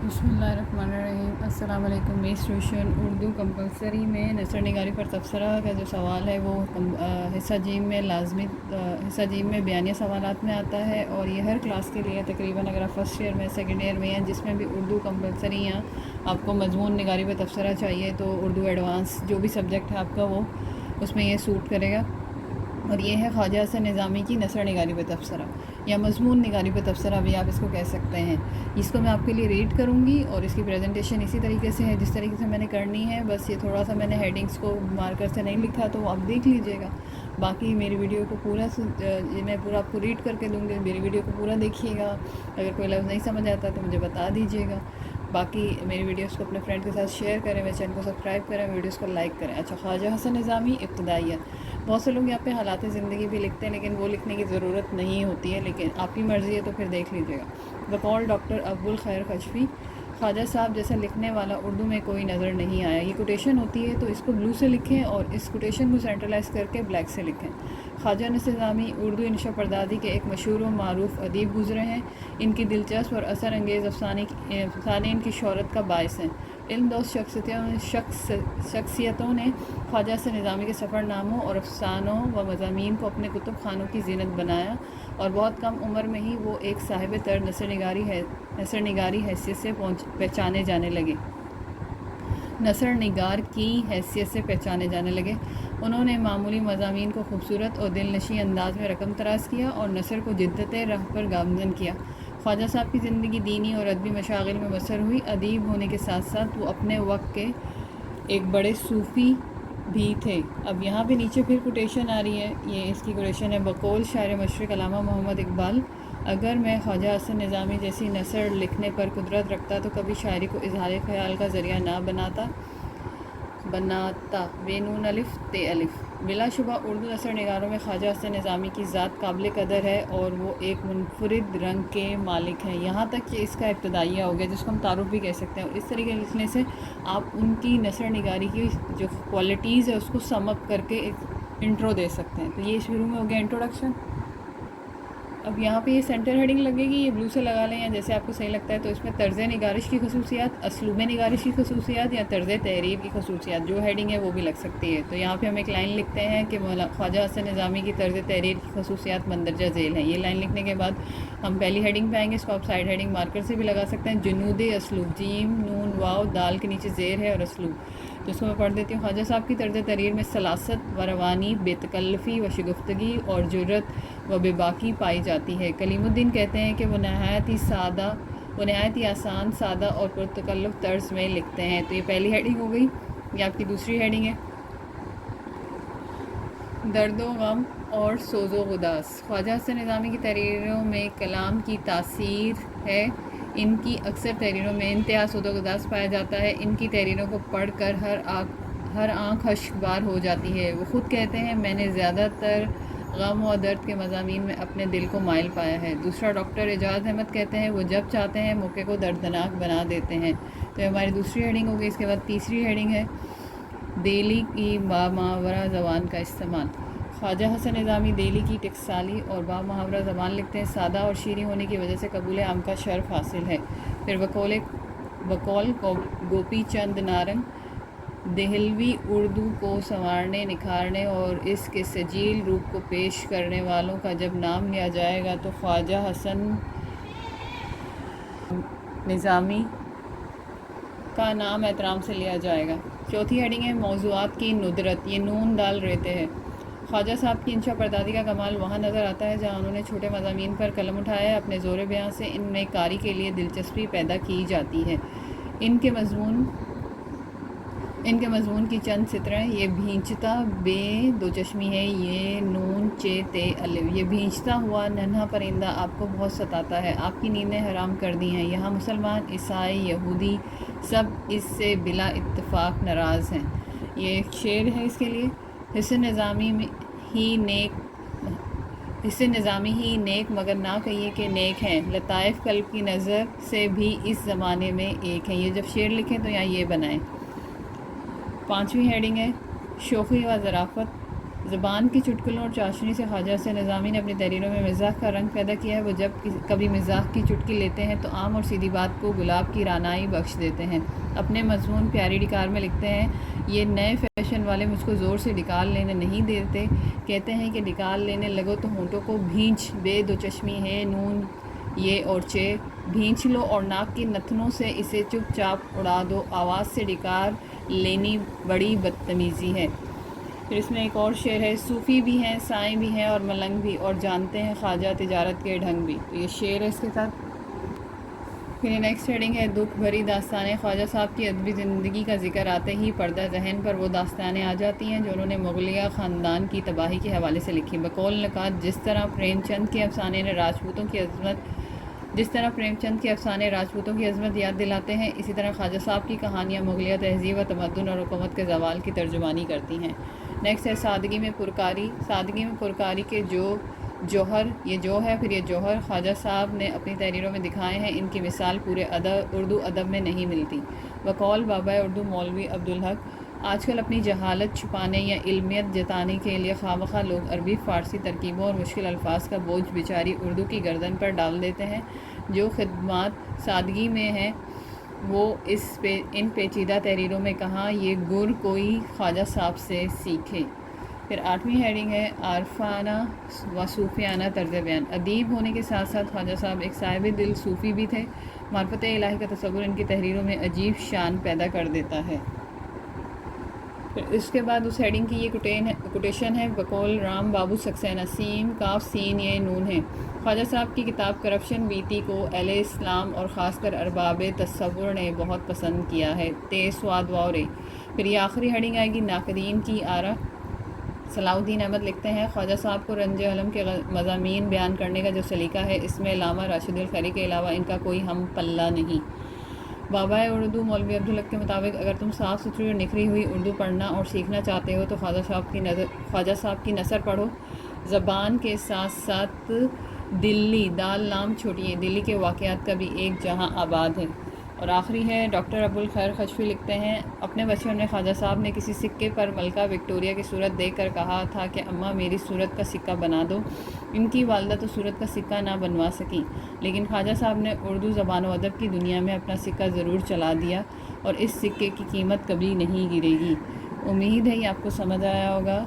بسم اللہ الرحمن الرحیم۔ السلام علیکم۔ میس ٹیوشن اردو کمپلسری میں نثر نگاری پر تبصرہ کا جو سوال ہے وہ حصہ جیم میں حصہ جیم میں بیانیہ سوالات میں آتا ہے، اور یہ ہر کلاس کے لیے تقریباً اگر آپ فرسٹ ایئر میں سیکنڈ ایئر میں ہیں جس میں بھی اردو کمپلسری یا آپ کو مضمون نگاری پہ تبصرہ چاہیے تو اردو ایڈوانس جو بھی سبجیکٹ ہے آپ کا وہ اس میں یہ سوٹ کرے گا۔ اور یہ ہے خواجہ حسن نظامی کی نثر نگاری پہ تبصرہ یا مضمون نگاری پہ تبصرہ بھی آپ اس کو کہہ سکتے ہیں۔ اس کو میں آپ کے لیے ریڈ کروں گی اور اس کی پریزنٹیشن اسی طریقے سے ہے جس طریقے سے میں نے کرنی ہے، بس یہ تھوڑا سا میں نے ہیڈنگس کو مارکر سے نہیں لکھا تو وہ آپ دیکھ لیجئے گا۔ باقی میری ویڈیو کو میں پورا آپ کو ریڈ کر کے دوں گی، میری ویڈیو کو پورا دیکھیے گا۔ اگر کوئی لفظ نہیں سمجھ آتا تو مجھے بتا دیجیے گا۔ باقی میری ویڈیوز کو اپنے فرینڈ کے ساتھ شیئر کریں، میرے چینل کو سبسکرائب کریں، ویڈیوز کو لائک کریں۔ اچھا، خواجہ حسن نظامی ابتدائیہ۔ بہت سے لوگ یہاں پہ حالات زندگی بھی لکھتے ہیں لیکن وہ لکھنے کی ضرورت نہیں ہوتی ہے، لیکن آپ کی مرضی ہے تو پھر دیکھ لیجیے گا۔ بقول ڈاکٹر ابو الخیر کشفی، خواجہ صاحب جیسا لکھنے والا اردو میں کوئی نظر نہیں آیا۔ یہ کوٹیشن ہوتی ہے تو اس کو بلو سے لکھیں اور اس کوٹیشن کو سینٹرلائز کر کے بلیک سے لکھیں۔ خواجہ نصر نظامی اردو انشا پردازی کے ایک مشہور و معروف ادیب گزرے ہیں۔ ان کی دلچسپ اور اثر انگیز افسانے ان کی شہرت کا باعث ہیں۔ علم دوست شخصیتوں نے خواجہ حسن نظامی کے سفر ناموں اور افسانوں و مضامین کو اپنے کتب خانوں کی زینت بنایا، اور بہت کم عمر میں ہی وہ ایک صاحب طرز نثر نگاری حیثیت سے پہچانے جانے لگے۔ نثر نگار کی حیثیت سے پہچانے جانے لگے۔ انہوں نے معمولی مضامین کو خوبصورت اور دل نشیں انداز میں رقم طراز کیا اور نثر کو جدت راہ پر گامزن کیا۔ خواجہ صاحب کی زندگی دینی اور ادبی مشاغل میں بسر ہوئی۔ ادیب ہونے کے ساتھ ساتھ وہ اپنے وقت کے ایک بڑے صوفی بھی تھے۔ اب یہاں پہ نیچے پھر کوٹیشن آ رہی ہے، یہ اس کی کوٹیشن ہے۔ بقول شاعر مشرق علامہ محمد اقبال، اگر میں خواجہ حسن نظامی جیسی نثر لکھنے پر قدرت رکھتا تو کبھی شاعری کو اظہار خیال کا ذریعہ نہ بناتا۔ بے نون الف تے الف۔ بلا شبہ اردو نثر نگاروں میں خواجہ حسن نظامی کی ذات قابل قدر ہے اور وہ ایک منفرد رنگ کے مالک ہیں۔ یہاں تک کہ اس کا ابتدائیہ ہو گیا جس کو ہم تعارف بھی کہہ سکتے ہیں، اور اس طریقے لکھنے سے آپ ان کی نثر نگاری کی جو کوالٹیز ہے اس کو سم اپ کر کے ایک انٹرو دے سکتے ہیں۔ تو یہ شروع میں ہو گیا انٹروڈکشن۔ اب یہاں پہ یہ سینٹر ہیڈنگ لگے گی، یہ بلو سے لگا لیں یا جیسے آپ کو صحیح لگتا ہے۔ تو اس میں طرز نگارش کی خصوصیات، اسلوب نگارش کی خصوصیات یا طرز تحریر کی خصوصیات، جو ہیڈنگ ہے وہ بھی لگ سکتی ہے۔ تو یہاں پہ ہم ایک لائن لکھتے ہیں کہ خواجہ حسن نظامی کی طرز تحریر کی خصوصیات مندرجہ ذیل ہیں۔ یہ لائن لکھنے کے بعد ہم پہلی ہیڈنگ پہ آئیں گے، اس کو آپ سائڈ ہیڈنگ مارکر سے بھی لگا سکتے ہیں۔ جنود اسلوب، جیم نون واو دال کے نیچے زیر ہے اور اسلوب، تو اس کو میں پڑھ دیتی ہوں۔ خواجہ صاحب کی طرز تحریر میں سلاست و روانی، بے تکلفی و شگفتگی اور جرأت و بے باکی پائی جاتی ہے۔ کلیم الدین کہتے ہیں کہ وہ نہایت ہی آسان، سادہ اور پرتکلف طرز میں لکھتے ہیں۔ تو یہ پہلی ہیڈنگ ہو گئی۔ یہ آپ کی دوسری ہیڈنگ ہے، درد و غم اور سوز و گداز۔ خواجہ حسن نظامی کی تحریروں میں کلام کی تاثیر ہے۔ ان کی اکثر تحریروں میں انتہا سوز و گداز پایا جاتا ہے۔ ان کی تحریروں کو پڑھ کر ہر آنکھ اشک بار ہو جاتی ہے۔ وہ خود کہتے ہیں، میں نے زیادہ تر غم و درد کے مضامین میں اپنے دل کو مائل پایا ہے۔ دوسرا ڈاکٹر اعجاز احمد کہتے ہیں، وہ جب چاہتے ہیں موقع کو دردناک بنا دیتے ہیں۔ تو یہ ہماری دوسری ہیڈنگ ہو گئی۔ اس کے بعد تیسری ہیڈنگ ہے، دہلی کی بامحاورہ زبان کا استعمال۔ خواجہ حسن نظامی دہلی کی ٹکسالی اور بامحاورہ زبان لکھتے ہیں۔ سادہ اور شیریں ہونے کی وجہ سے قبول عام کا شرف حاصل ہے۔ پھر بقول گوپی چند نارنگ، دہلوی اردو کو سنوارنے، نکھارنے اور اس کے سجیل روپ کو پیش کرنے والوں کا جب نام لیا جائے گا تو خواجہ حسن نظامی کا نام احترام سے لیا جائے گا۔ چوتھی ہیڈنگ ہے، موضوعات کی ندرت۔ یہ نون دال رہتے ہیں۔ خواجہ صاحب کی انشا پردازی کا کمال وہاں نظر آتا ہے جہاں انہوں نے چھوٹے مضامین پر قلم اٹھایا ہے۔ اپنے زور بیاں سے ان میں قاری کے لیے دلچسپی پیدا کی جاتی ہے۔ ان کے مضمون کی چند سطریں، یہ بھینچتا بے دو چشمی ہے، یہ نون چے تے الف۔ یہ بھینچتا ہوا ننھا پرندہ آپ کو بہت ستاتا ہے، آپ کی نیندیں حرام کر دی ہیں۔ یہاں مسلمان، عیسائی، یہودی سب اس سے بلا اتفاق ناراض ہیں۔ یہ ایک شعر ہے اس کے لیے۔ حسن نظامی ہی نیک مگر نہ کہیے کہ نیک ہیں، لطائف قلب کی نظر سے بھی اس زمانے میں ایک ہیں۔ یہ جب شعر لکھیں تو یہاں یہ بنائیں۔ پانچویں ہیڈنگ ہے، شوخی و ظرافت۔ زبان کی چٹکلوں اور چاشنی سے خواجہ سے نظامی نے اپنی تحریروں میں مزاح کا رنگ پیدا کیا ہے۔ وہ جب کبھی مزاح کی چٹکی لیتے ہیں تو عام اور سیدھی بات کو گلاب کی رعنائی بخش دیتے ہیں۔ اپنے مضمون پیاری ڈکار میں لکھتے ہیں، یہ نئے فیشن والے مجھ کو زور سے ڈکار لینے نہیں دیتے، کہتے ہیں کہ ڈکار لینے لگو تو ہونٹوں کو بھینچ، بے دو چشمی ہے نون یہ اور چے، بھینچ لو اور ناک کی نتنوں سے اسے چپ چاپ اڑا دو، آواز سے ڈکار لینی بڑی بدتمیزی ہے۔ پھر اس میں ایک اور شعر ہے، صوفی بھی ہیں سائیں بھی ہیں اور ملنگ بھی، اور جانتے ہیں خواجہ تجارت کے ڈھنگ بھی۔ تو یہ شعر ہے اس کے ساتھ۔ پھر یہ نیکسٹ ہیڈنگ ہے، دکھ بھری داستانیں۔ خواجہ صاحب کی ادبی زندگی کا ذکر آتے ہی پردہ ذہن پر وہ داستانیں آ جاتی ہیں جو انہوں نے مغلیہ خاندان کی تباہی کے حوالے سے لکھی۔ بقول نکات، جس طرح پریم چند کے افسانے راجپوتوں کی عظمت یاد دلاتے ہیں، اسی طرح خواجہ صاحب کی کہانیاں مغلیہ تہذیب و تمدن اور حکومت کے زوال کی ترجمانی کرتی ہیں۔ نیکسٹ ہے، سادگی میں پرکاری۔ سادگی میں پرکاری کے جوہر، یہ جو ہے پھر یہ جوہر خواجہ صاحب نے اپنی تحریروں میں دکھائے ہیں، ان کی مثال پورے اردو ادب میں نہیں ملتی۔ بقول بابا اردو مولوی عبدالحق، آج کل اپنی جہالت چھپانے یا علمیت جتانے کے لیے خواہ لوگ عربی فارسی ترکیبوں اور مشکل الفاظ کا بوجھ بیچاری اردو کی گردن پر ڈال دیتے ہیں۔ جو خدمات سادگی میں ہیں وہ ان پیچیدہ تحریروں میں کہاں، یہ گر کوئی خواجہ صاحب سے سیکھے۔ پھر 8ویں ہیڈنگ ہے، عارفانہ و صوفیانہ طرز بیان۔ ادیب ہونے کے ساتھ ساتھ خواجہ صاحب ایک صاحب دل صوفی بھی تھے۔ معرفت الہی کا تصور ان کی تحریروں میں عجیب شان پیدا کر دیتا ہے۔ پھر اس کے بعد اس ہیڈنگ کی یہ کوٹیشن ہے، بقول رام بابو سکسینہ، سین کاف سین یہ نون ہے۔ خواجہ صاحب کی کتاب کرپشن بیتی کو اہل اسلام اور خاص کر ارباب تصور نے بہت پسند کیا ہے۔ سواد واورے۔ پھر یہ آخری ہیڈنگ آئے گی، ناقدین کی آرا۔ صلاح الدین احمد لکھتے ہیں، خواجہ صاحب کو رنج علم کے مضامین بیان کرنے کا جو سلیقہ ہے، اس میں علامہ راشد الخیری کے علاوہ ان کا کوئی ہم پلہ نہیں۔ بابا اردو مولوی عبدالحق کے مطابق، اگر تم صاف ستھری اور نکھری ہوئی اردو پڑھنا اور سیکھنا چاہتے ہو تو خواجہ صاحب کی نثر پڑھو۔ زبان کے ساتھ ساتھ دلی، دال لام چھوٹی ہے، دلی کے واقعات کا بھی ایک جہاں آباد ہے۔ اور آخری ہے، ڈاکٹر ابوالخیر خشفی لکھتے ہیں، اپنے بچپن میں خواجہ صاحب نے کسی سکے پر ملکہ وکٹوریہ کی صورت دیکھ کر کہا تھا کہ اماں میری صورت کا سکہ بنا دو۔ ان کی والدہ تو صورت کا سکہ نہ بنوا سکیں، لیکن خواجہ صاحب نے اردو زبان و ادب کی دنیا میں اپنا سکہ ضرور چلا دیا، اور اس سکے کی قیمت کبھی نہیں گرے گی۔ امید ہے یہ آپ کو سمجھ آیا ہوگا،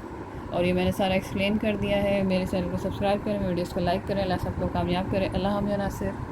اور یہ میں نے سارا ایکسپلین کر دیا ہے۔ میرے چینل کو سبسکرائب کریں، میرے ویڈیوز کو لائک کریں۔ اللہ سب کو کامیاب کرے۔ اللہ حافظ ناصر۔